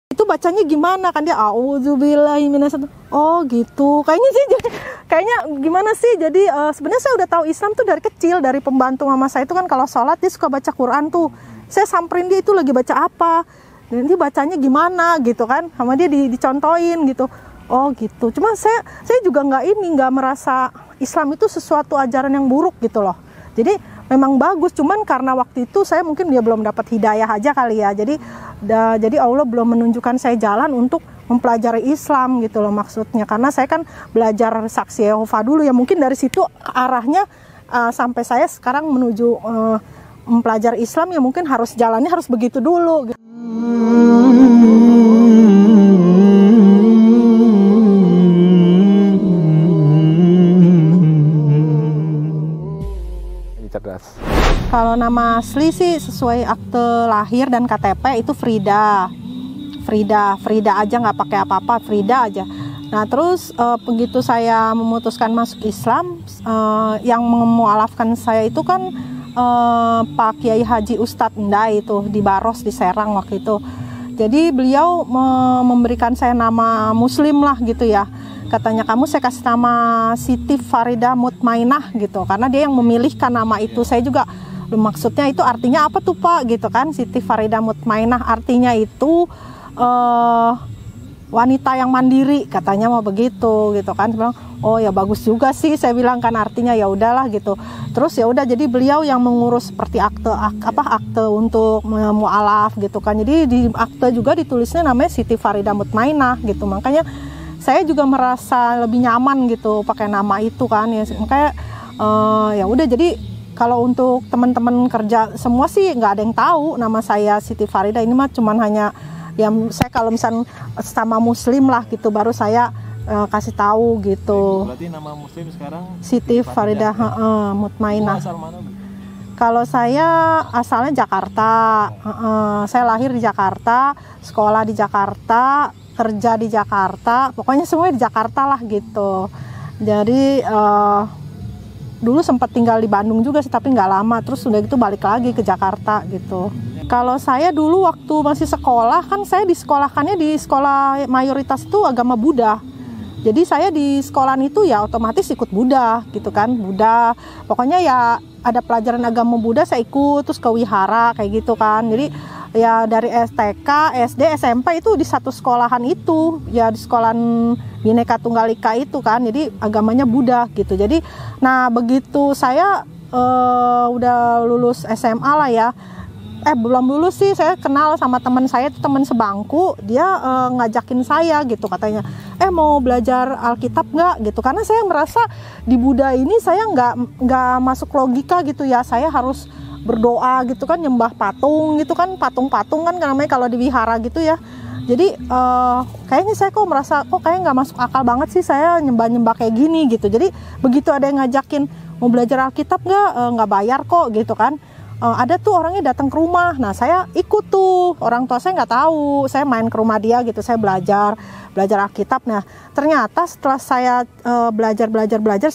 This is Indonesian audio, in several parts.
itu bacanya gimana kan, dia auzubillahi. Oh gitu, kayaknya sih kayaknya gimana sih, jadi sebenarnya saya udah tahu Islam tuh dari kecil, dari pembantu mama saya itu kan kalau sholat dia suka baca Quran tuh, saya samperin dia itu lagi baca apa, dan dia bacanya gimana gitu kan, sama dia dicontohin gitu. Oh gitu, cuma saya juga nggak merasa Islam itu sesuatu ajaran yang buruk gitu loh. Jadi memang bagus, cuman karena waktu itu saya mungkin dia belum dapat hidayah aja kali ya. Jadi Allah belum menunjukkan saya jalan untuk mempelajari Islam gitu loh maksudnya. Karena saya kan belajar saksi Yehova dulu ya, mungkin dari situ arahnya sampai saya sekarang menuju mempelajari Islam ya, mungkin jalannya harus begitu dulu gitu. Cerdas. Kalau nama asli sih sesuai akte lahir dan KTP itu Frida aja, nggak pakai apa-apa, Frida aja. Nah terus begitu saya memutuskan masuk Islam, yang memualafkan saya itu kan Pak Kiai Haji Ustadz Endai itu di Baros di Serang waktu itu. Jadi beliau memberikan saya nama Muslim lah gitu ya. Katanya, kamu saya kasih nama Siti Farida Mutmainah gitu, karena dia yang memilihkan nama itu. Saya juga maksudnya itu artinya apa tuh Pak gitu kan, Siti Farida Mutmainah artinya itu wanita yang mandiri katanya, mau begitu gitu kan. Saya bilang, oh ya bagus juga sih, saya bilang kan artinya ya udahlah gitu. Terus ya udah, jadi beliau yang mengurus seperti akte untuk mualaf gitu kan. Jadi di akte juga ditulisnya namanya Siti Farida Mutmainah gitu. Makanya saya juga merasa lebih nyaman gitu pakai nama itu kan ya. Makanya ya udah, jadi kalau untuk teman-teman kerja semua sih nggak ada yang tahu nama saya Siti Farida. Ini mah cuman hanya ya, saya kalau misalnya sama Muslim lah gitu baru saya kasih tahu gitu. Berarti nama Muslim sekarang Siti Farida Mutmainah. Asal mana, Bu? Kalau saya asalnya Jakarta, saya lahir di Jakarta, sekolah di Jakarta, kerja di Jakarta, pokoknya semuanya di Jakarta lah gitu. Jadi dulu sempat tinggal di Bandung juga sih, tapi nggak lama, terus udah gitu balik lagi ke Jakarta gitu. Kalau saya dulu waktu masih sekolah, kan saya disekolahkannya di sekolah mayoritas itu agama Buddha. Jadi saya di sekolahan itu ya otomatis ikut Buddha gitu kan, Buddha. Pokoknya ya ada pelajaran agama Buddha saya ikut, terus ke wihara kayak gitu kan. Jadi ya dari STK, SD, SMP itu di satu sekolahan itu, ya di sekolahan Bhinneka Tunggal Ika itu kan. Jadi agamanya Buddha gitu. Jadi nah begitu saya udah lulus SMA lah ya. Belum lulus sih, saya kenal sama teman saya itu, teman sebangku, dia ngajakin saya gitu, katanya mau belajar Alkitab nggak gitu, karena saya merasa di Buddha ini saya nggak masuk logika gitu ya, saya harus berdoa gitu kan, nyembah patung gitu kan, patung-patung kan namanya kalau di wihara gitu ya. Jadi kayaknya saya kok merasa kok kayak nggak masuk akal banget sih saya nyembah-nyembah kayak gini gitu. Jadi begitu ada yang ngajakin mau belajar Alkitab nggak bayar kok gitu kan. Ada tuh orangnya datang ke rumah, nah saya ikut tuh, orang tua saya nggak tahu, saya main ke rumah dia gitu, saya belajar Alkitab. Nah ternyata setelah saya belajar,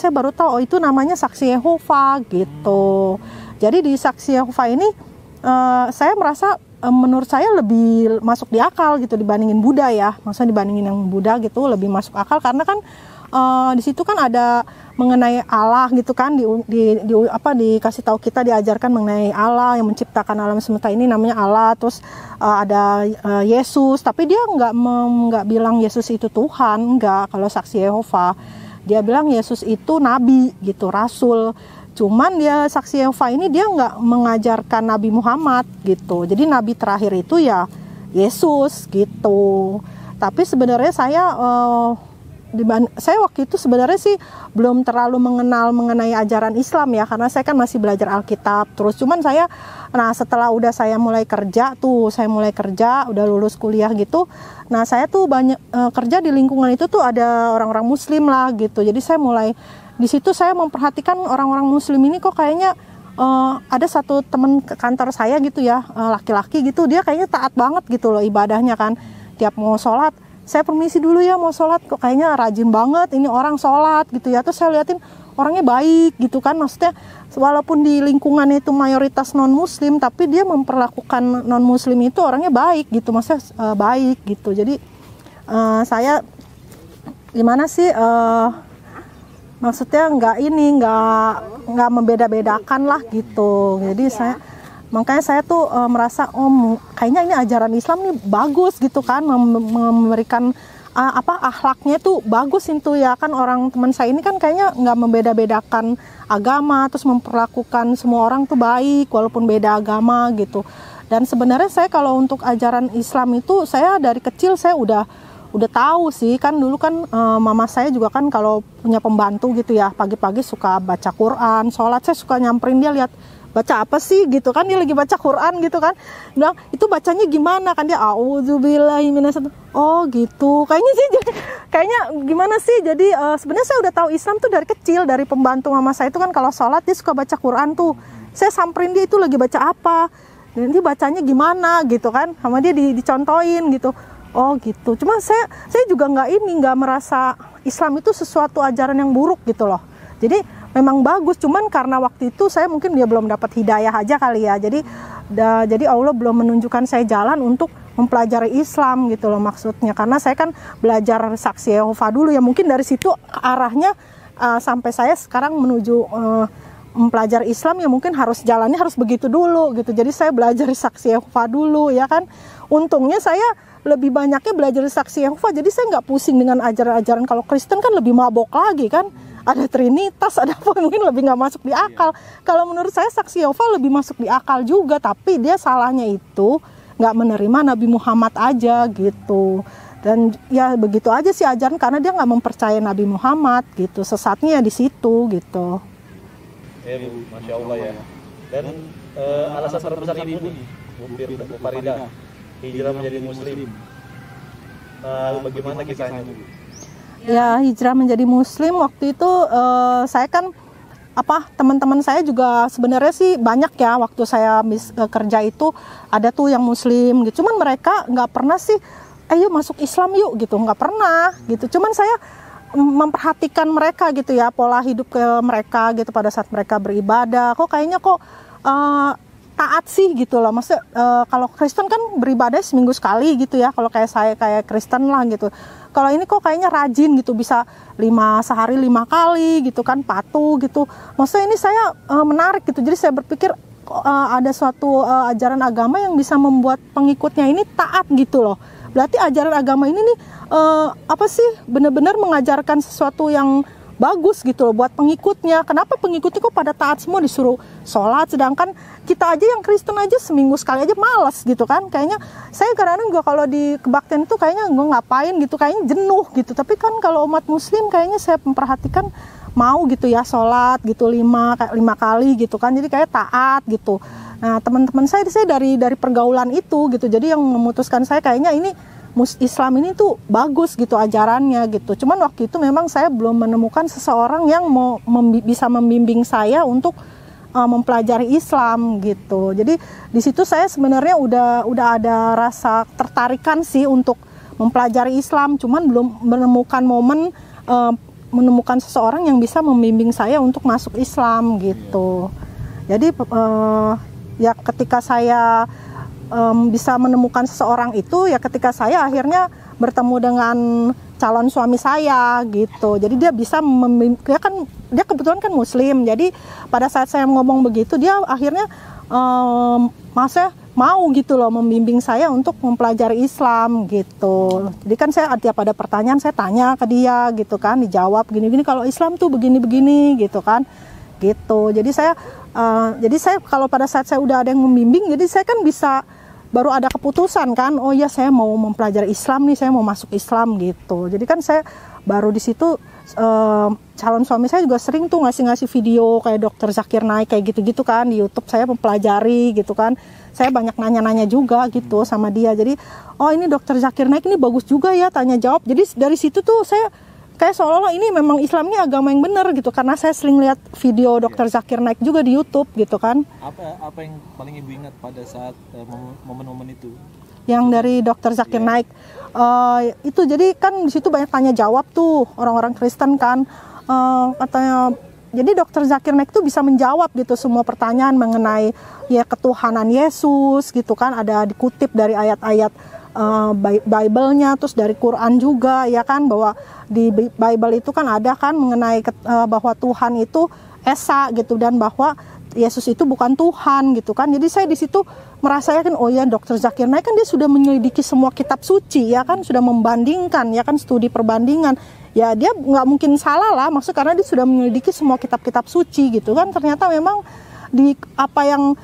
saya baru tahu oh itu namanya Saksi Yehova gitu. Jadi di Saksi Yehova ini saya merasa menurut saya lebih masuk di akal gitu dibandingin Buddha ya, maksudnya dibandingin yang Buddha gitu lebih masuk akal, karena kan di situ kan ada mengenai Allah gitu kan, dikasih tahu kita, diajarkan mengenai Allah yang menciptakan alam semesta ini namanya Allah. Terus ada Yesus, tapi dia nggak bilang Yesus itu Tuhan, nggak. Kalau Saksi Yehova dia bilang Yesus itu nabi gitu, rasul. Cuman dia Saksi Yehova ini dia nggak mengajarkan Nabi Muhammad gitu. Jadi nabi terakhir itu ya Yesus gitu. Tapi sebenarnya saya waktu itu sebenarnya sih belum terlalu mengenal mengenai ajaran Islam ya, karena saya kan masih belajar Alkitab terus. Cuman setelah saya mulai kerja, udah lulus kuliah gitu, nah saya tuh banyak kerja di lingkungan itu tuh ada orang-orang Muslim lah gitu. Jadi saya mulai di situ saya memperhatikan orang-orang Muslim ini kok kayaknya ada satu teman kantor saya gitu ya, laki-laki gitu, dia kayaknya taat banget gitu loh ibadahnya kan. Tiap mau sholat, saya permisi dulu ya mau sholat, kok kayaknya rajin banget ini orang sholat gitu ya. Terus saya liatin, orangnya baik gitu kan, maksudnya walaupun di lingkungannya itu mayoritas non muslim tapi dia memperlakukan non muslim itu orangnya baik gitu, maksudnya baik gitu. Jadi saya gimana sih, maksudnya nggak membeda-bedakan lah gitu. Jadi makanya saya tuh merasa kayaknya ini ajaran Islam nih bagus gitu kan, memberikan akhlaknya tuh bagus itu ya kan. Orang teman saya ini kan kayaknya nggak membeda-bedakan agama, terus memperlakukan semua orang tuh baik walaupun beda agama gitu. Dan sebenarnya saya kalau untuk ajaran Islam itu saya dari kecil saya udah tahu sih kan. Dulu kan mama saya juga kan kalau punya pembantu gitu ya, pagi-pagi suka baca Quran, sholat saya suka nyamperin dia, lihat baca apa sih gitu kan, dia lagi baca Quran gitu kan, bilang itu bacanya gimana kan, dia auzubillahi minasyaitonir. Oh gitu, kayaknya gimana sih. Jadi sebenarnya saya udah tahu Islam tuh dari kecil, dari pembantu mama saya itu kan kalau sholat dia suka baca Quran tuh, saya samperin dia itu lagi baca apa, dan dia bacanya gimana gitu kan, sama dia dicontohin gitu. Oh gitu. Cuma saya juga nggak merasa Islam itu sesuatu ajaran yang buruk gitu loh. Jadi memang bagus, cuman karena waktu itu saya mungkin dia belum dapat hidayah aja kali ya. Jadi Allah belum menunjukkan saya jalan untuk mempelajari Islam gitu loh maksudnya. Karena saya kan belajar saksi Yehova dulu ya, mungkin dari situ arahnya sampai saya sekarang menuju mempelajari Islam ya, mungkin jalannya harus begitu dulu gitu. Jadi saya belajar saksi Yehova dulu ya kan. Untungnya saya lebih banyaknya belajar saksi Yehova, jadi saya nggak pusing dengan ajaran-ajaran. Kalau Kristen kan lebih mabok lagi kan, ada Trinitas, ada apa, mungkin lebih nggak masuk di akal. Kalau menurut saya saksi Yehova lebih masuk di akal juga, tapi dia salahnya itu nggak menerima Nabi Muhammad aja gitu. Dan ya begitu aja sih ajaran, karena dia nggak mempercayai Nabi Muhammad gitu. Sesatnya ya di situ gitu. Bu, Masya Allah ya. Dan alasan terbesar ibu nih, Bu Farida, hijrah menjadi muslim. Bagaimana kisahnya, Bu? Ya, hijrah menjadi muslim waktu itu saya kan teman-teman saya juga sebenarnya sih banyak ya, waktu saya kerja itu ada tuh yang muslim gitu. Cuman mereka nggak pernah sih, ayo masuk Islam yuk gitu, nggak pernah gitu. Cuman saya memperhatikan mereka gitu ya, pola hidup ke mereka gitu pada saat mereka beribadah. Kayaknya taat sih gitu loh. Maksudnya kalau Kristen kan beribadah seminggu sekali gitu ya, kalau kayak saya kayak Kristen lah gitu. Kalau ini kok kayaknya rajin gitu, bisa sehari 5 kali gitu kan, patuh gitu. Maksudnya ini saya menarik gitu. Jadi saya berpikir ada suatu ajaran agama yang bisa membuat pengikutnya ini taat gitu loh. Berarti ajaran agama ini nih benar-benar mengajarkan sesuatu yang bagus gitu loh buat pengikutnya. Kenapa pengikutnya kok pada taat semua, disuruh sholat, sedangkan kita aja yang Kristen aja seminggu sekali aja malas gitu kan. Kayaknya saya kadang-kadang juga kalau di kebaktian itu kayaknya gue ngapain gitu, kayaknya jenuh gitu. Tapi kan kalau umat muslim kayaknya saya memperhatikan mau gitu ya sholat gitu 5 kali gitu kan, jadi kayak taat gitu. Nah teman-teman saya dari pergaulan itu gitu, jadi yang memutuskan saya kayaknya ini Islam ini tuh bagus gitu ajarannya gitu. Cuman waktu itu memang saya belum menemukan seseorang yang bisa membimbing saya untuk mempelajari Islam gitu. Jadi di situ saya sebenarnya udah ada rasa tertarikan sih untuk mempelajari Islam. Cuman belum menemukan menemukan seseorang yang bisa membimbing saya untuk masuk Islam gitu. Jadi ya ketika saya bisa menemukan seseorang itu ya ketika saya akhirnya bertemu dengan calon suami saya gitu. Jadi dia bisa dia kebetulan kan muslim. Jadi pada saat saya ngomong begitu, dia akhirnya mau gitu loh membimbing saya untuk mempelajari Islam gitu. Jadi kan saya tiap ada pertanyaan saya tanya ke dia gitu kan, dijawab gini-gini, kalau Islam tuh begini-begini gitu kan. Gitu. Jadi saya kalau pada saat saya udah ada yang membimbing, jadi saya kan bisa baru ada keputusan kan, oh ya saya mau mempelajari Islam nih, saya mau masuk Islam gitu. Jadi kan saya baru di situ calon suami saya juga sering tuh ngasih video kayak Dr. Zakir Naik kayak gitu-gitu kan di YouTube, saya mempelajari gitu kan. Saya banyak nanya-nanya juga gitu sama dia. Jadi oh ini Dr. Zakir Naik ini bagus juga ya, tanya jawab. Jadi dari situ tuh saya kayak seolah-olah ini memang Islam ini agama yang benar gitu, karena saya sering lihat video Dr. Zakir Naik juga di YouTube gitu kan. Apa yang paling ibu ingat pada saat momen-momen itu? Yang dari Dr. Zakir Naik itu, jadi kan di situ banyak tanya jawab tuh orang-orang Kristen kan, katanya Jadi Dr. Zakir Naik itu bisa menjawab gitu semua pertanyaan mengenai ya ketuhanan Yesus gitu kan, ada dikutip dari ayat-ayat Bible-nya, terus dari Quran juga ya kan, bahwa di Bible itu kan ada kan mengenai bahwa Tuhan itu esa gitu, dan bahwa Yesus itu bukan Tuhan gitu kan. Jadi saya di situ merasa yakin, oh ya Dr. Zakir Naik kan dia sudah menyelidiki semua kitab suci ya kan, sudah membandingkan ya kan, studi perbandingan. Ya dia nggak mungkin salah lah, maksud karena dia sudah menyelidiki semua kitab-kitab suci gitu kan. Ternyata memang di apa yang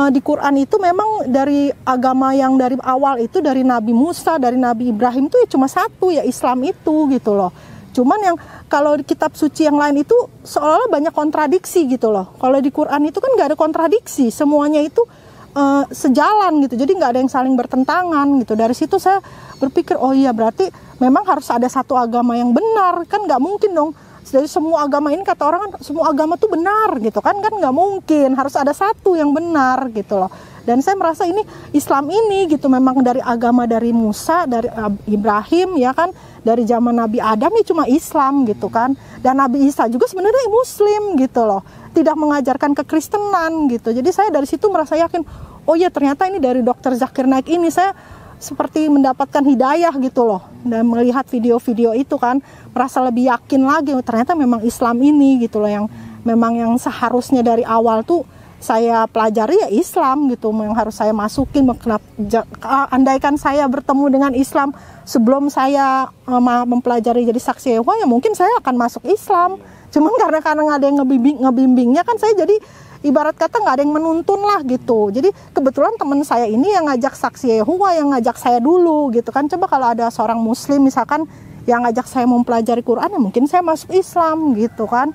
di Quran itu memang dari agama yang dari awal itu, dari Nabi Musa, dari Nabi Ibrahim itu ya cuma satu, ya Islam itu gitu loh. Cuman yang kalau di kitab suci yang lain itu seolah-olah banyak kontradiksi gitu loh. Kalau di Quran itu kan nggak ada kontradiksi, semuanya itu sejalan gitu, jadi nggak ada yang saling bertentangan gitu. Dari situ saya berpikir, oh iya berarti memang harus ada satu agama yang benar, kan nggak mungkin dong. Jadi semua agama ini kata orang kan semua agama tuh benar gitu kan nggak mungkin, harus ada satu yang benar gitu loh. Dan saya merasa ini Islam ini gitu memang dari agama dari Musa, dari Ibrahim ya kan, dari zaman Nabi Adam ya cuma Islam gitu kan. Dan Nabi Isa juga sebenarnya Muslim gitu loh, tidak mengajarkan kekristenan gitu. Jadi saya dari situ merasa yakin, oh ya ternyata ini dari Dr. Zakir Naik ini saya seperti mendapatkan hidayah gitu loh. Dan melihat video-video itu kan merasa lebih yakin lagi, oh, ternyata memang Islam ini gitu loh yang memang yang seharusnya dari awal tuh saya pelajari ya Islam gitu, yang harus saya masukin. Andaikan saya bertemu dengan Islam sebelum saya mempelajari jadi saksi Yehova, ya mungkin saya akan masuk Islam. Cuman karena ada yang ngebimbingnya kan, saya jadi ibarat kata nggak ada yang menuntun lah gitu. Jadi kebetulan teman saya ini yang ngajak saksi Yehova, yang ngajak saya dulu gitu kan. Coba kalau ada seorang Muslim misalkan yang ngajak saya mempelajari Quran, ya mungkin saya masuk Islam gitu kan.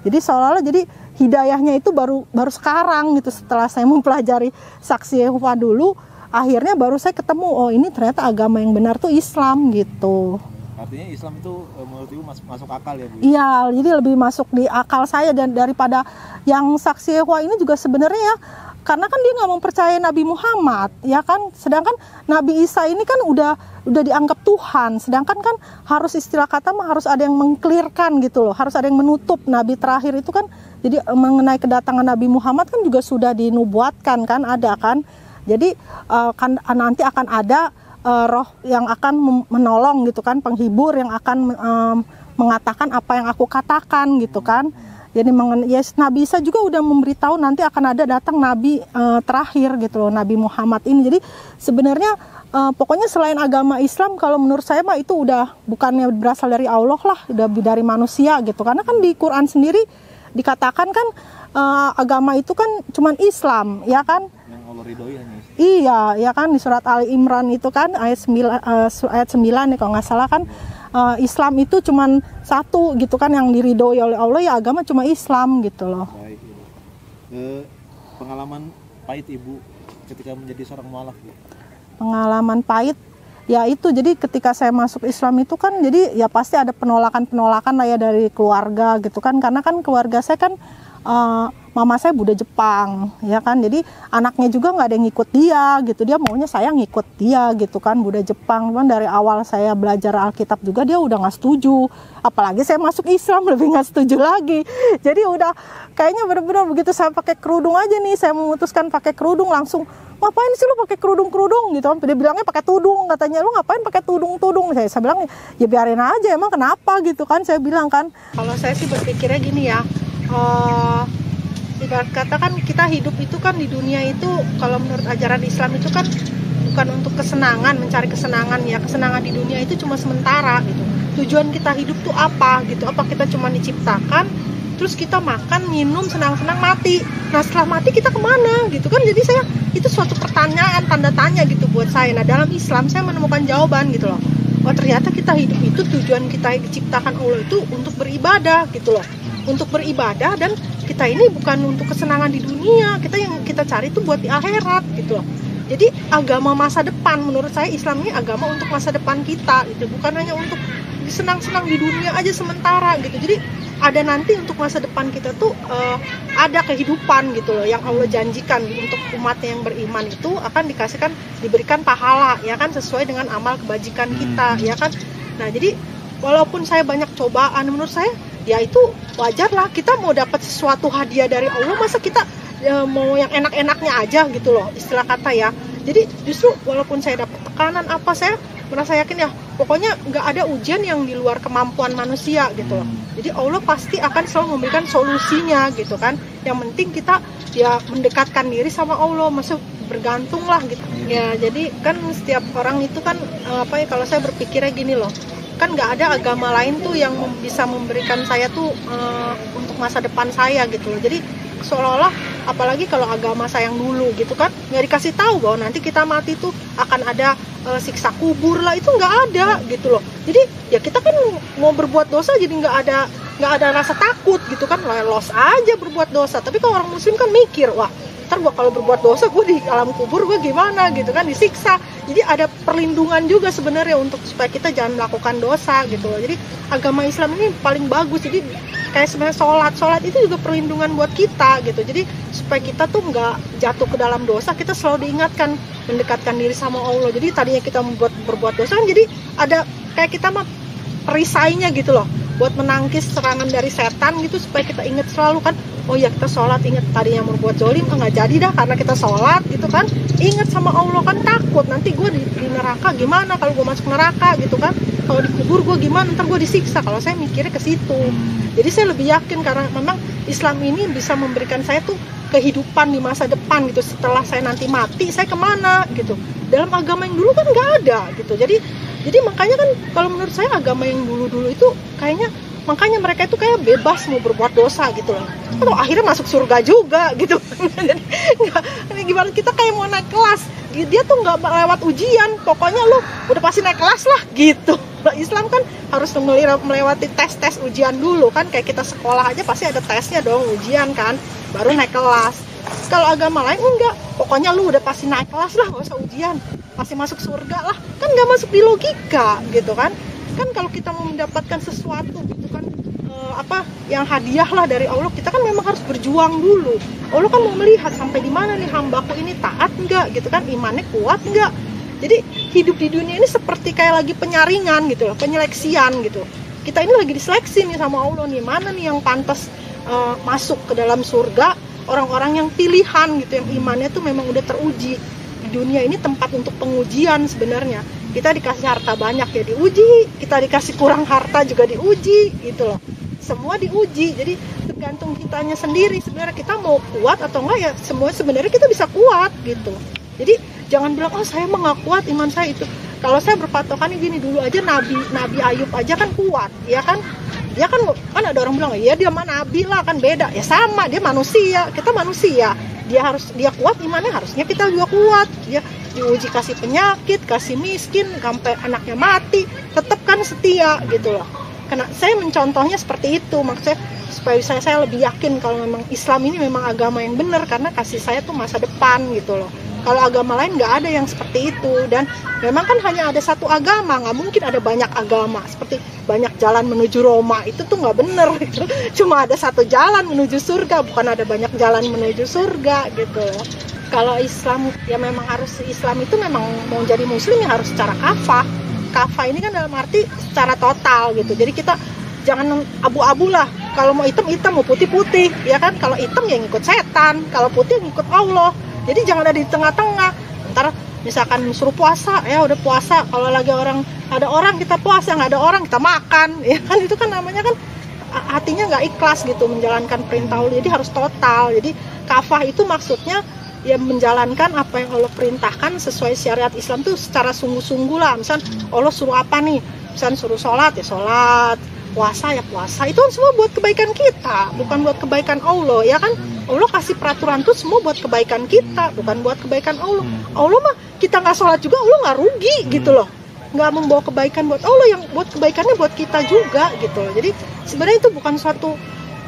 Jadi seolah-olah jadi hidayahnya itu baru sekarang gitu, setelah saya mempelajari saksi Yehova dulu, akhirnya baru saya ketemu, oh ini ternyata agama yang benar tuh Islam gitu. Artinya Islam itu menurut Ibu masuk akal ya Bu? Iya, jadi lebih masuk di akal saya dan daripada yang saksi Yehova ini juga sebenarnya ya, karena kan dia nggak mempercayai Nabi Muhammad ya kan, sedangkan Nabi Isa ini kan udah dianggap Tuhan, sedangkan kan harus istilah kata mah harus ada yang mengklirkan gitu loh, harus ada yang menutup. Nabi terakhir itu kan, jadi mengenai kedatangan Nabi Muhammad kan juga sudah dinubuatkan kan, ada kan, jadi kan nanti akan ada roh yang akan menolong gitu kan, penghibur yang akan mengatakan apa yang aku katakan gitu kan. Jadi Nabi Isa juga udah memberitahu nanti akan ada datang Nabi terakhir gitu loh, Nabi Muhammad ini. Jadi sebenarnya pokoknya selain agama Islam, kalau menurut saya mah itu udah bukannya berasal dari Allah lah, udah dari manusia gitu. Karena kan di Quran sendiri dikatakan kan agama itu kan cuman Islam ya kan. Yang Allah ridhoi hanya Islam. Iya ya kan, di surat Ali Imran itu kan ayat 9 nih kalau nggak salah kan. Islam itu cuman satu gitu kan yang diridhoi oleh Allah, ya agama cuma Islam gitu loh. Baik, Ibu. Pengalaman pahit Ibu ketika menjadi seorang mualaf, Bu? Pengalaman pahit ya itu, jadi ketika saya masuk Islam itu kan jadi ya pasti ada penolakan lah ya dari keluarga gitu kan, karena kan keluarga saya kan mama saya Buddha Jepang ya kan, jadi anaknya juga nggak ada yang ngikut dia gitu, dia maunya saya ngikut dia gitu kan, Buddha Jepang. Cuman dari awal saya belajar Alkitab juga dia udah nggak setuju, apalagi saya masuk Islam lebih nggak setuju lagi. Jadi udah kayaknya benar-benar begitu saya pakai kerudung aja nih, saya memutuskan pakai kerudung langsung, ngapain sih lu pakai kerudung gitu kan, dia bilangnya pakai tudung, katanya lu ngapain pakai tudung. Saya bilang ya biarin aja, emang kenapa gitu kan, saya bilang kan. Kalau saya sih berpikirnya gini ya, ibarat kata kan kita hidup itu kan di dunia itu, kalau menurut ajaran Islam itu kan bukan untuk kesenangan, mencari kesenangan ya, kesenangan di dunia itu cuma sementara gitu. Tujuan kita hidup tuh apa gitu, apa kita cuma diciptakan terus kita makan, minum, senang-senang, mati. Nah setelah mati kita kemana gitu kan. Jadi saya, itu suatu pertanyaan, tanda tanya gitu buat saya. Nah dalam Islam saya menemukan jawaban gitu loh. Oh ternyata kita hidup itu, tujuan kita diciptakan Allah itu untuk beribadah gitu loh, untuk beribadah. Dan kita ini bukan untuk kesenangan di dunia, kita yang kita cari itu buat di akhirat gitu loh. Jadi agama masa depan, menurut saya Islam ini agama untuk masa depan kita gitu, bukan hanya untuk senang-senang di dunia aja sementara gitu. Jadi ada nanti untuk masa depan kita tuh ada kehidupan gitu loh, yang Allah janjikan untuk umatnya yang beriman itu akan diberikan pahala ya kan, sesuai dengan amal kebajikan kita ya kan. Nah jadi walaupun saya banyak cobaan, menurut saya ya itu wajar lah. Kita mau dapat sesuatu hadiah dari Allah, masa kita mau yang enak-enaknya aja gitu loh, istilah kata ya. Jadi justru walaupun saya dapat tekanan apa, saya merasa yakin ya, pokoknya nggak ada ujian yang di luar kemampuan manusia gitu loh. Jadi Allah pasti akan selalu memberikan solusinya gitu kan. Yang penting kita ya mendekatkan diri sama Allah, maksud bergantung lah gitu. Ya jadi kan setiap orang itu kan kalau saya berpikirnya gini loh, kan nggak ada agama lain tuh yang bisa memberikan saya tuh untuk masa depan saya gitu loh. Jadi seolah-olah apalagi kalau agama saya yang dulu gitu kan, nggak dikasih tahu bahwa nanti kita mati tuh akan ada siksa kubur lah, itu nggak ada gitu loh. Jadi ya kita kan mau berbuat dosa jadi nggak ada rasa takut gitu kan, los aja berbuat dosa. Tapi kalau orang muslim kan mikir, wah ntar gua kalau berbuat dosa gue di alam kubur gue gimana gitu kan, disiksa. Jadi ada perlindungan juga sebenarnya untuk supaya kita jangan melakukan dosa gitu loh. Jadi agama Islam ini paling bagus. Jadi kayak sebenarnya sholat itu juga perlindungan buat kita gitu. Jadi supaya kita tuh nggak jatuh ke dalam dosa, kita selalu diingatkan mendekatkan diri sama Allah. Jadi tadinya kita berbuat dosa kan, jadi ada kayak kita mah perisainya gitu loh, buat menangkis serangan dari setan gitu, supaya kita ingat selalu kan, oh ya kita sholat, ingat tadinya mau berbuat zolim, nggak jadi dah karena kita sholat gitu kan, ingat sama Allah kan, takut nanti gue di neraka gimana kalau gue masuk neraka gitu kan, kalau dikubur gue gimana, ntar gue disiksa. Kalau saya mikirnya ke situ. Jadi saya lebih yakin karena memang Islam ini bisa memberikan saya tuh kehidupan di masa depan gitu, setelah saya nanti mati saya kemana gitu. Dalam agama yang dulu kan nggak ada gitu. Jadi makanya kan kalau menurut saya agama yang dulu itu kayaknya, makanya mereka itu kayak bebas mau berbuat dosa gitu loh. Atau akhirnya masuk surga juga gitu. Jadi gimana, kita kayak mau naik kelas, dia tuh nggak lewat ujian, pokoknya lu udah pasti naik kelas lah gitu. Islam kan harus melewati tes ujian dulu kan, kayak kita sekolah aja pasti ada tesnya dong, ujian kan, baru naik kelas. Kalau agama lain enggak, pokoknya lu udah pasti naik kelas lah, nggak usah ujian, pasti masuk surga lah, kan nggak masuk di logika gitu kan. Kan kalau kita mau mendapatkan sesuatu gitu kan, yang hadiah lah dari Allah, kita kan memang harus berjuang dulu. Allah kan mau melihat sampai di mana nih hambaku ini taat enggak gitu kan, imannya kuat enggak. Jadi hidup di dunia ini seperti kayak lagi penyaringan gitu loh, penyeleksian gitu. Kita ini lagi diseleksi nih sama Allah nih, mana nih yang pantas masuk ke dalam surga, orang-orang yang pilihan gitu, yang imannya tuh memang udah teruji. Di dunia ini tempat untuk pengujian sebenarnya. Kita dikasih harta banyak ya diuji, kita dikasih kurang harta juga diuji gitu loh. Semua diuji, jadi tergantung kitanya sendiri sebenarnya, kita mau kuat atau enggak ya. Semua sebenarnya kita bisa kuat gitu. Jadi jangan bilang, oh saya mah nggak kuat iman saya itu. Kalau saya berpatokannya gini, dulu aja Nabi Ayub aja kan kuat, ya kan? Dia kan ada orang bilang, ya dia mah Nabi lah, kan beda. Ya sama, dia manusia, kita manusia. Dia kuat imannya, harusnya kita juga kuat. Dia diuji kasih penyakit, kasih miskin, sampai anaknya mati, tetap kan setia gitu loh. Karena saya mencontohnya seperti itu, maksudnya supaya saya lebih yakin kalau memang Islam ini memang agama yang benar, karena kasih saya tuh masa depan gitu loh. Kalau agama lain nggak ada yang seperti itu, dan memang kan hanya ada satu agama, nggak mungkin ada banyak agama. Seperti banyak jalan menuju Roma, itu tuh nggak bener gitu. Cuma ada satu jalan menuju surga, bukan ada banyak jalan menuju surga gitu. Kalau Islam ya memang harus, Islam itu memang mau jadi muslim ya harus secara kafah. Kafah ini kan dalam arti secara total gitu. Jadi kita jangan abu-abu lah. Kalau mau hitam, mau putih, ya kan? Kalau hitam ya ngikut setan, kalau putih ngikut Allah. Jadi jangan ada di tengah-tengah. Ntar misalkan suruh puasa, ya udah puasa. Kalau lagi ada orang kita puasa, nggak ada orang kita makan, ya kan? Itu kan namanya kan hatinya nggak ikhlas gitu menjalankan perintah Allah. Jadi harus total. Jadi kafah itu maksudnya ya menjalankan apa yang Allah perintahkan sesuai syariat Islam tuh secara sungguh-sungguh lah. Misal Allah suruh apa nih? Misal suruh sholat ya sholat, puasa ya puasa. Itu kan semua buat kebaikan kita, bukan buat kebaikan Allah, ya kan? Allah kasih peraturan tuh semua buat kebaikan kita, bukan buat kebaikan Allah. Allah mah kita nggak sholat juga Allah nggak rugi gitu loh, nggak membawa kebaikan buat Allah, yang buat kebaikannya buat kita juga gitu loh. Jadi sebenarnya itu bukan suatu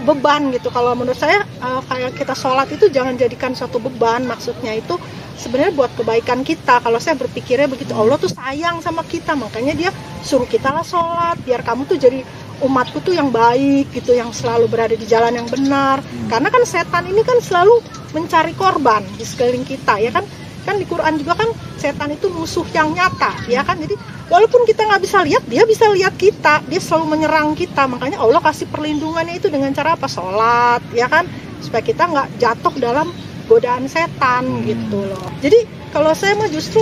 beban gitu. Kalau menurut saya kayak kita sholat itu jangan jadikan suatu beban, maksudnya itu sebenarnya buat kebaikan kita. Kalau saya berpikirnya begitu, Allah tuh sayang sama kita, makanya dia suruh kita lah sholat, biar kamu tuh jadi umatku tuh yang baik gitu, yang selalu berada di jalan yang benar. Karena kan setan ini kan selalu mencari korban di sekeliling kita, ya kan kan di Quran juga kan setan itu musuh yang nyata, ya kan. Jadi walaupun kita nggak bisa lihat, dia bisa lihat kita, dia selalu menyerang kita. Makanya Allah kasih perlindungannya itu dengan cara apa? Sholat, ya kan, supaya kita nggak jatuh dalam godaan setan gitu loh. Jadi kalau saya mah justru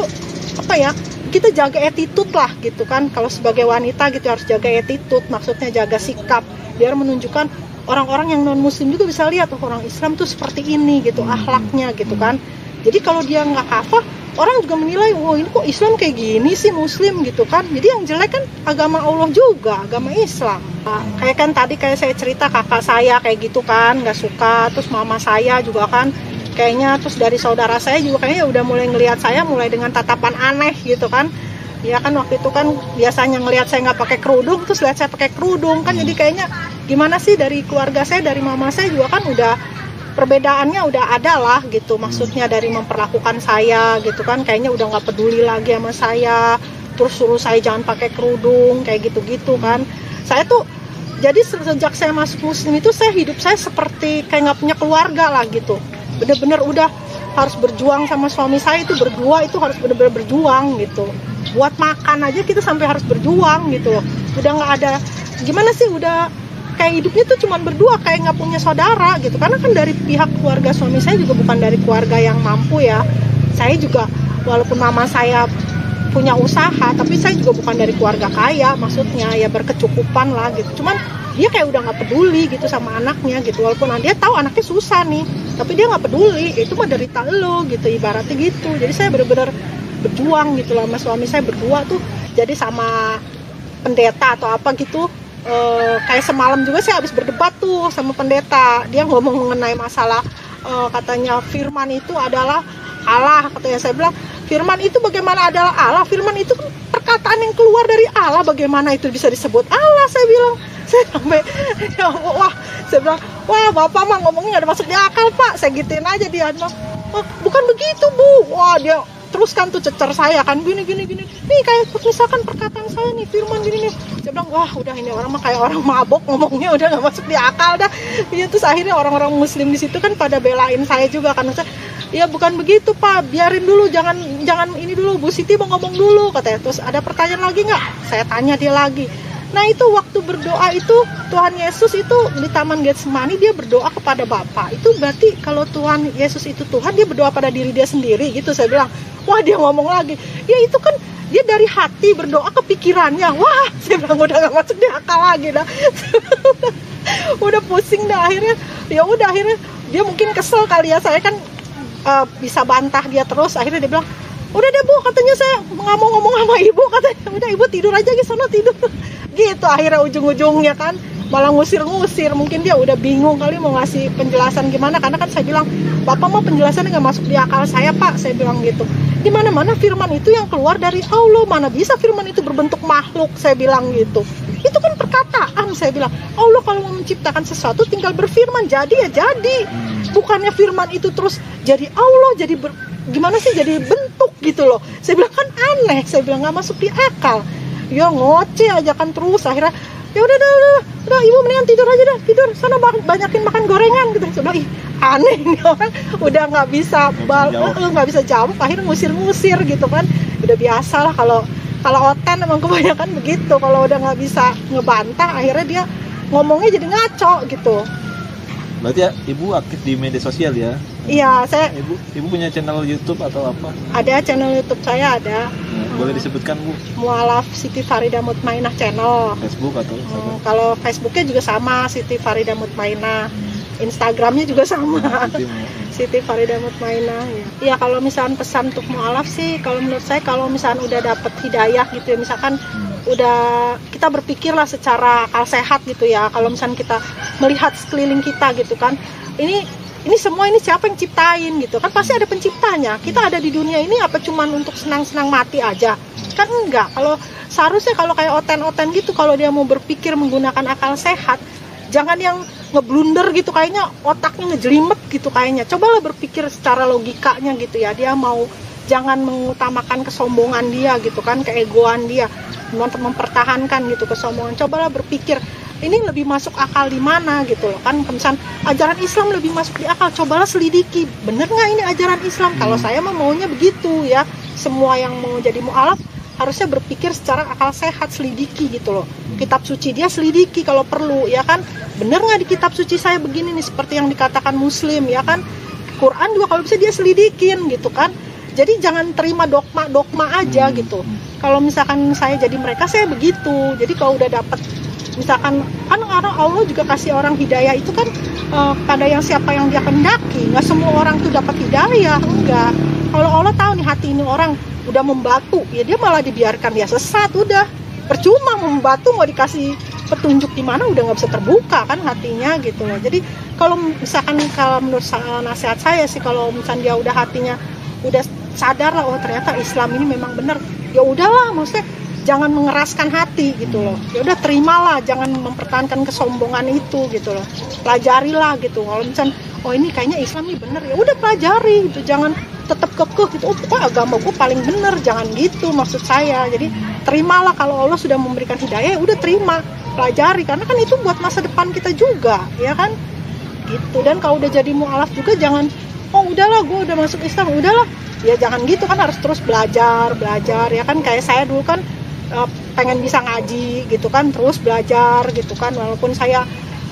apa ya, kita jaga attitude lah gitu kan. Kalau sebagai wanita gitu harus jaga attitude, maksudnya jaga sikap, biar menunjukkan orang-orang yang non muslim juga bisa lihat, oh, orang Islam tuh seperti ini gitu akhlaknya gitu kan. Jadi kalau dia nggak kafah, orang juga menilai, wah ini kok Islam kayak gini sih, muslim gitu kan. Jadi yang jelek kan agama Allah juga, agama Islam. Nah, kayak kan tadi kayak saya cerita kakak saya kayak gitu kan, nggak suka. Terus mama saya juga kan kayaknya, terus dari saudara saya juga kayaknya udah mulai ngelihat saya mulai dengan tatapan aneh gitu kan. Ya kan waktu itu kan biasanya ngelihat saya nggak pakai kerudung, terus lihat saya pakai kerudung kan, jadi kayaknya gimana sih, dari keluarga saya, dari mama saya juga kan udah perbedaannya udah ada lah gitu, maksudnya dari memperlakukan saya gitu kan, kayaknya udah nggak peduli lagi sama saya, terus suruh saya jangan pakai kerudung kayak gitu-gitu kan. Saya tuh jadi sejak saya masuk muslim itu hidup saya seperti kayak nggak punya keluarga lah gitu, bener-bener udah harus berjuang sama suami saya itu, berdua itu harus bener-bener berjuang gitu. Buat makan aja kita sampai harus berjuang gitu loh. Udah nggak ada gimana sih, udah kayak hidupnya tuh cuma berdua, kayak nggak punya saudara gitu. Karena kan dari pihak keluarga suami saya juga bukan dari keluarga yang mampu ya. Saya juga walaupun mama saya punya usaha, tapi saya juga bukan dari keluarga kaya, maksudnya ya berkecukupan lah gitu. Cuman dia kayak udah nggak peduli gitu sama anaknya gitu, walaupun dia tahu anaknya susah nih, tapi dia nggak peduli, itu mah derita lo gitu, ibaratnya gitu. Jadi saya benar-benar berjuang gitu lah sama suami saya berdua tuh. Jadi sama pendeta atau apa gitu, kayak semalam juga saya habis berdebat tuh sama pendeta. Dia ngomong mengenai masalah katanya firman itu adalah Allah, katanya. Saya bilang, firman itu bagaimana adalah Allah? Firman itu kan perkataan yang keluar dari Allah, bagaimana itu bisa disebut Allah? Saya bilang, saya sampai ya, wah, saya bilang, wah bapak mah ngomongnya nggak ada masuk di akal pak. Saya gituin aja dia, oh, bukan begitu bu. Wah dia teruskan tuh cecer saya kan, gini nih kayak misalkan perkataan saya nih, firman gini nih. Saya bilang, wah udah ini orang mah kayak orang mabok ngomongnya, udah nggak masuk di akal dah. Ya, terus akhirnya orang-orang muslim di situ kan pada belain saya juga kan. Saya, ya bukan begitu pak, biarin dulu, jangan ini dulu, Bu Siti mau ngomong dulu katanya. Terus ada pertanyaan lagi nggak? Saya tanya dia lagi. Nah itu waktu berdoa itu, Tuhan Yesus itu di Taman Getsemani dia berdoa kepada Bapa. Itu berarti kalau Tuhan Yesus itu Tuhan, dia berdoa pada diri dia sendiri gitu. Saya bilang, wah dia ngomong lagi, ya itu kan dia dari hati berdoa ke pikirannya. Wah saya bilang udah gak masuk di akal lagi dah. Udah pusing dah akhirnya. Ya udah akhirnya dia mungkin kesel kali ya, saya kan bisa bantah dia terus. Akhirnya dia bilang, udah deh bu, katanya saya nggak mau ngomong sama ibu, katanya udah ibu tidur aja di sana, tidur gitu. Akhirnya ujung-ujungnya kan malah ngusir-ngusir. Mungkin dia udah bingung kali mau ngasih penjelasan gimana, karena kan saya bilang, bapak mah penjelasannya nggak masuk di akal saya pak. Saya bilang gitu, di mana-mana firman itu yang keluar dari Allah, mana bisa firman itu berbentuk makhluk. Saya bilang gitu, itu kan perkataan. Saya bilang, Allah kalau mau menciptakan sesuatu tinggal berfirman, jadi ya jadi. Bukannya firman itu terus jadi Allah, jadi gimana sih jadi bentuk gitu loh. Saya bilang kan aneh, saya bilang nggak masuk di akal. Ya ngoceh aja kan terus. Akhirnya ya udah ibu mendingan tidur aja dah, tidur sana, banyakin makan gorengan gitu. Saya bilang, ih aneh nih orang, udah nggak bisa jawab. Akhirnya ngusir gitu kan. Udah biasa lah kalau Oten emang kebanyakan begitu, kalau udah nggak bisa ngebantah akhirnya dia ngomongnya jadi ngaco gitu. Berarti ya, ibu aktif di media sosial ya? Iya, saya. Ibu punya channel YouTube atau apa? Ada channel YouTube saya ada. Boleh disebutkan bu? Mualaf Siti Farida Mutmainah channel. Facebook atau? Kalau Facebooknya juga sama, Siti Farida Mutmainah. Instagramnya juga sama, Siti Farida Mutmainah. Ya kalau misalnya pesan untuk mualaf sih, kalau menurut saya kalau misalnya udah dapet hidayah gitu ya, misalkan udah kita berpikirlah secara akal sehat gitu ya. Kalau misalnya kita melihat sekeliling kita gitu kan, ini semua ini siapa yang ciptain gitu kan, pasti ada penciptanya. Kita ada di dunia ini apa cuman untuk senang-senang mati aja kan, enggak. Kalau seharusnya kalau kayak Oten gitu, kalau dia mau berpikir menggunakan akal sehat, jangan yang ngeblunder gitu, kayaknya otaknya ngejelimet gitu kayaknya. Cobalah berpikir secara logikanya gitu ya. Dia mau jangan mengutamakan kesombongan dia gitu kan, keegoan dia, mempertahankan gitu kesombongan. Cobalah berpikir ini lebih masuk akal di mana gitu loh kan. Misalnya ajaran Islam lebih masuk di akal, cobalah selidiki bener nggak ini ajaran Islam. Kalau saya mah maunya begitu ya, semua yang mau jadi mu'alaf harusnya berpikir secara akal sehat, selidiki gitu loh. Kitab suci dia selidiki kalau perlu ya kan, bener nggak di kitab suci saya begini nih seperti yang dikatakan Muslim ya kan. Quran juga kalau bisa dia selidikin gitu kan. Jadi jangan terima dogma aja gitu. Kalau misalkan saya jadi mereka, saya begitu. Jadi kalau udah dapat, misalkan kan Allah juga kasih orang hidayah itu kan pada yang siapa yang dia kehendaki. Nggak semua orang tuh dapat hidayah, enggak. Kalau Allah tahu nih hati ini orang udah membatu, ya dia malah dibiarkan dia sesat, udah percuma membatu, mau dikasih petunjuk di mana udah nggak bisa terbuka kan hatinya gitu loh. Jadi kalau misalkan kalau menurut nasihat saya sih, kalau misalkan dia udah hatinya udah sadar lah, oh ternyata Islam ini memang benar, ya udahlah, maksudnya jangan mengeraskan hati gitu loh. Ya udah terimalah, jangan mempertahankan kesombongan itu gitu loh. Pelajarilah gitu. Kalau misalnya oh ini kayaknya Islam ini benar, ya udah pelajari gitu. Jangan tetap kekeh gitu. Oh pokoknya agama gue paling benar, jangan gitu maksud saya. Jadi terimalah kalau Allah sudah memberikan hidayah, ya udah terima, pelajari karena kan itu buat masa depan kita juga, ya kan? Gitu. Dan kalau udah jadi mu'alaf juga jangan oh udahlah gue udah masuk Islam, udahlah. Ya jangan gitu kan, harus terus belajar ya kan. Kayak saya dulu kan pengen bisa ngaji gitu kan, terus belajar gitu kan. Walaupun saya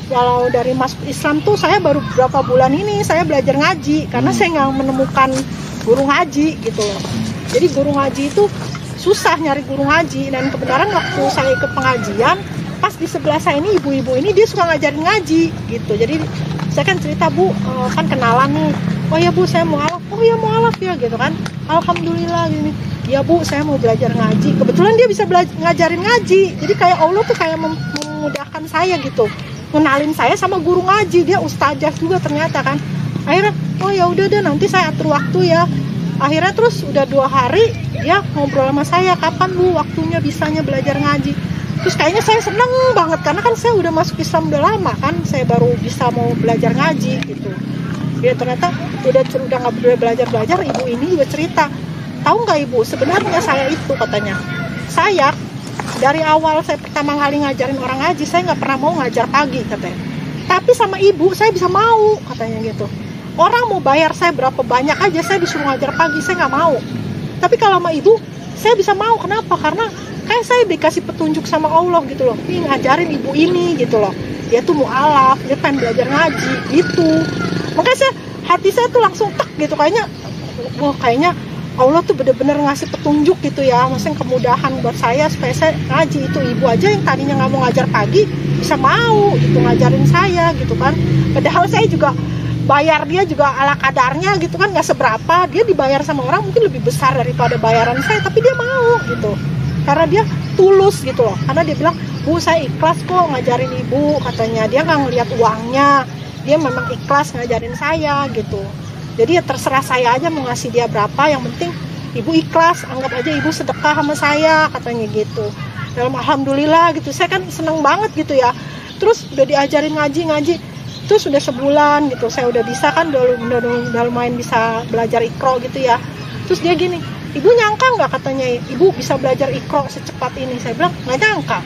walau dari masuk Islam tuh saya baru beberapa bulan ini saya belajar ngaji karena saya nggak menemukan guru ngaji gitu loh. Jadi guru ngaji itu susah nyari guru ngaji, dan kebenaran waktu saya ikut pengajian pas di sebelah saya ini ibu-ibu ini dia suka ngajarin ngaji gitu. Jadi saya kan cerita, Bu kan kenalan nih, oh ya Bu saya mu'alaf, oh ya mu'alaf ya gitu kan, alhamdulillah gini, ya Bu saya mau belajar ngaji. Kebetulan dia bisa ngajarin ngaji, jadi kayak Allah tuh kayak memudahkan saya gitu, ngenalin saya sama guru ngaji, dia ustazah juga ternyata kan. Akhirnya oh ya udah deh nanti saya atur waktu ya. Akhirnya terus udah 2 hari dia ngobrol sama saya, kapan Bu waktunya bisanya belajar ngaji. Terus kayaknya saya seneng banget karena kan saya udah masuk Islam udah lama kan, saya baru bisa mau belajar ngaji gitu. Dia ternyata udah nggak belajar, ibu ini juga cerita, tahu nggak Ibu sebenarnya saya itu, katanya saya dari awal saya pertama kali ngajarin orang ngaji saya nggak pernah mau ngajar pagi katanya, tapi sama Ibu saya bisa mau katanya gitu. Orang mau bayar saya berapa banyak aja saya disuruh ngajar pagi saya nggak mau, tapi kalau sama Ibu saya bisa mau. Kenapa? Karena kayak saya dikasih petunjuk sama Allah gitu loh, nih ngajarin ibu ini gitu loh, dia tuh mu'alaf, dia pengen belajar ngaji gitu. Makanya hati saya tuh langsung tek gitu, kayaknya wah kayaknya Allah tuh bener-bener ngasih petunjuk gitu ya, maksudnya kemudahan buat saya supaya saya ngaji. Itu ibu aja yang tadinya nggak mau ngajar pagi bisa mau gitu ngajarin saya gitu kan. Padahal saya juga bayar dia juga ala kadarnya gitu kan, nggak seberapa, dia dibayar sama orang mungkin lebih besar daripada bayaran saya, tapi dia mau gitu karena dia tulus gitu loh. Karena dia bilang, Bu saya ikhlas kok ngajarin Ibu, katanya. Dia nggak ngelihat uangnya, dia memang ikhlas ngajarin saya gitu. Jadi ya terserah saya aja mau ngasih dia berapa, yang penting Ibu ikhlas, anggap aja Ibu sedekah sama saya, katanya gitu. Dalam alhamdulillah gitu, saya kan seneng banget gitu ya. Terus udah diajarin ngaji, terus udah sebulan gitu, saya udah bisa kan, udah lumayan bisa belajar Iqra gitu ya. Terus dia gini, Ibu nyangka nggak, katanya, Ibu bisa belajar Iqra secepat ini? Saya bilang nggak nyangka,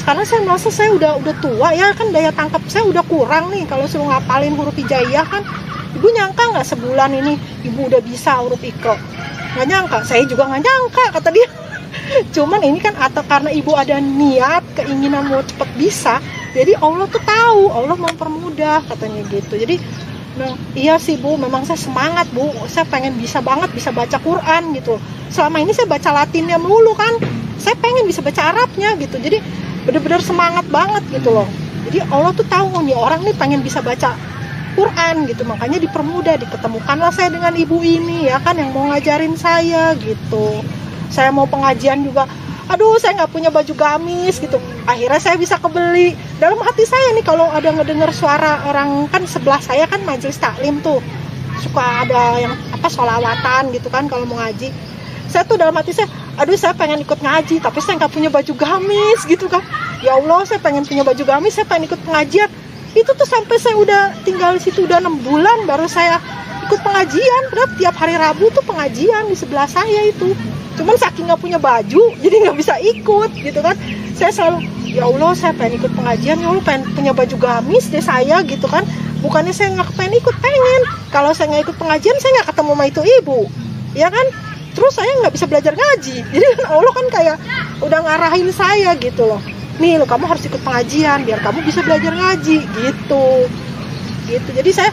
karena saya merasa saya udah tua ya kan, daya tangkap saya udah kurang nih kalau suruh ngapalin huruf hijaiyah kan. Ibu nyangka nggak sebulan ini Ibu udah bisa huruf Iqra? Nggak nyangka, saya juga nggak nyangka, kata dia. Cuman ini kan atau karena Ibu ada niat, keinginan mau cepet bisa, jadi Allah tuh tahu, Allah mempermudah, katanya gitu. Jadi iya sih Bu, memang saya semangat Bu, saya pengen bisa banget bisa baca Quran gitu. Selama ini saya baca Latinnya melulu kan, saya pengen bisa baca Arabnya gitu. Jadi benar-benar semangat banget gitu loh. Jadi Allah tuh tahu nih orang nih pengen bisa baca Quran gitu, makanya dipermudah, diketemukanlah saya dengan ibu ini ya kan, yang mau ngajarin saya gitu. Saya mau pengajian juga, aduh saya nggak punya baju gamis gitu, akhirnya saya bisa kebeli. Dalam hati saya nih kalau ada ngedengar suara orang, kan sebelah saya kan majelis taklim tuh, suka ada yang sholawatan gitu kan kalau mau ngaji. Saya tuh dalam hati saya, aduh saya pengen ikut ngaji tapi saya nggak punya baju gamis gitu kan. Ya Allah, saya pengen punya baju gamis, saya pengen ikut pengajian. Itu tuh sampai saya udah tinggal di situ udah 6 bulan baru saya ikut pengajian. Padahal tiap hari Rabu tuh pengajian di sebelah saya itu. Cuman saking nggak punya baju, jadi nggak bisa ikut gitu kan. Saya selalu, ya Allah saya pengen ikut pengajian, ya Allah pengen punya baju gamis deh saya gitu kan. Bukannya saya nggak pengen ikut, pengen. Kalau saya nggak ikut pengajian saya nggak ketemu sama itu ibu, ya kan. Terus saya nggak bisa belajar ngaji. Jadi kan Allah kan kayak udah ngarahin saya gitu loh. Nih lo kamu harus ikut pengajian biar kamu bisa belajar ngaji gitu. Jadi saya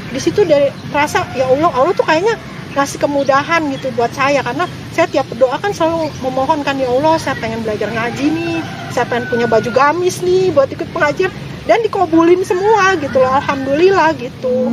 di situ dari rasa ya Allah tuh kayaknya ngasih kemudahan gitu buat saya, karena saya tiap berdoa kan selalu memohonkan, ya Allah saya pengen belajar ngaji nih, saya pengen punya baju gamis nih buat ikut pengajian, dan dikabulin semua gitu loh, alhamdulillah gitu.